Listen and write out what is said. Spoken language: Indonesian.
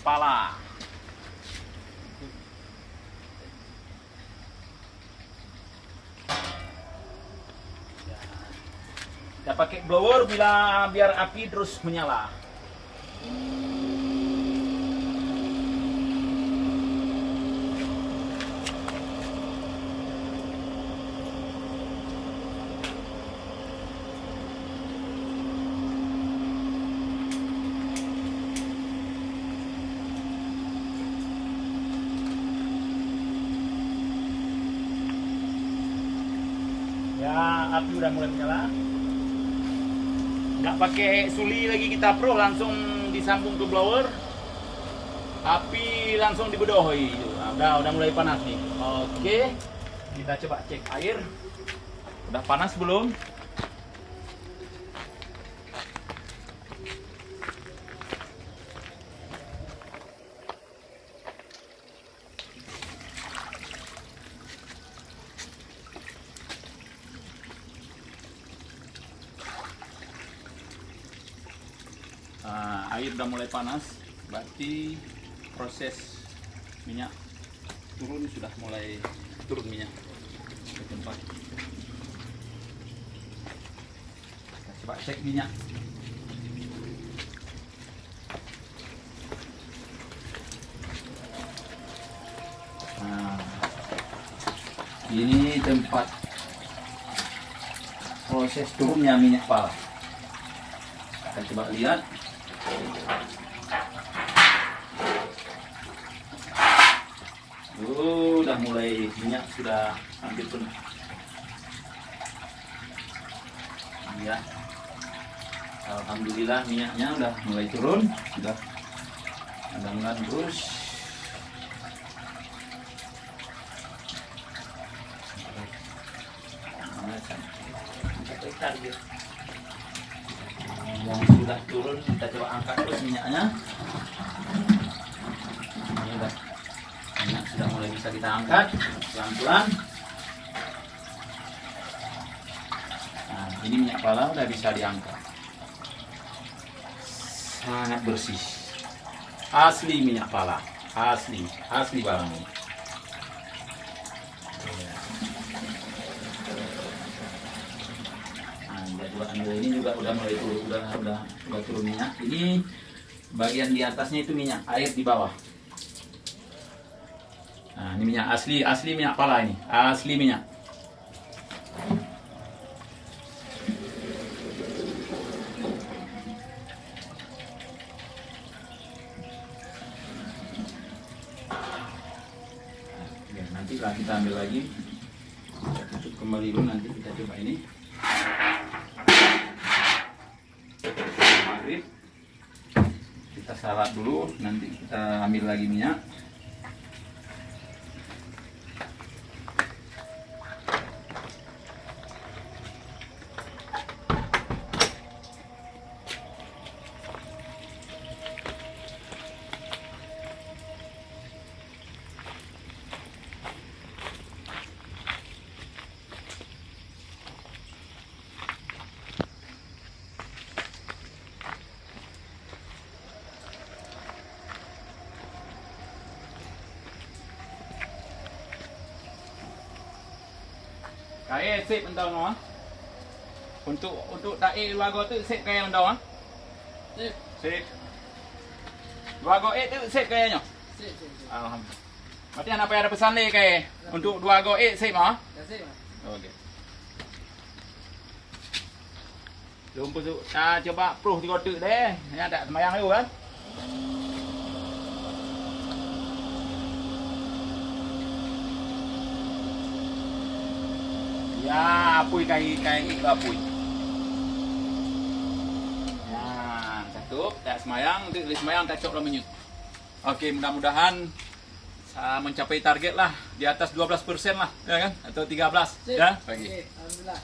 pala. Kita pakai blower biar api terus menyala. Ya, api udah mulai menyala. Nggak pakai suli lagi kita pro, langsung disambung ke blower. Api langsung dibedohi. Nah, udah mulai panas nih. Oke, kita coba cek air. Udah panas belum? Nah, air udah mulai panas, berarti proses minyak turun, sudah mulai turun minyak ke tempat. Kita coba cek minyak. Nah, ini tempat proses turunnya minyak pala. Kita coba lihat. Udah mulai minyak sudah hampir penuh. Ya, alhamdulillah minyaknya udah mulai turun, sudah mudah-mudahan terus. Yang sudah turun kita coba angkat terus minyaknya. Ini udah minyak sudah mulai bisa kita angkat pelan-pelan. Nah, ini minyak pala udah bisa diangkat. Sangat bersih. Asli minyak pala, asli barang ini. Ini juga udah mulai turun, udah turun minyak. Ini bagian di atasnya itu minyak, air di bawah. Nah, ini minyak asli minyak pala ini, asli minyak. Ya, nanti lah kita ambil lagi, kita tutup kembali dulu, nanti kita coba ini. Kita salat dulu, nanti kita ambil lagi minyak. Kaya sip entah no. Untuk tae luago tu sip kaya entah ah. Sip. Luago tu sip kayaknya. Sip. Alhamdulillah. Berarti apa yang ada pesan ni kaya untuk luago sip ah? Sip. Okey. Jom pusuk. Coba proof 3 tuk deh. Ya tak semayang dulu kan. Ya, apui kai apui. Ya, tutup, tak semayang, untuk semayang tak cok menyut. Oke, mudah-mudahan mencapai target lah di atas 12% lah, ya kan? Atau 13, ya? Alhamdulillah.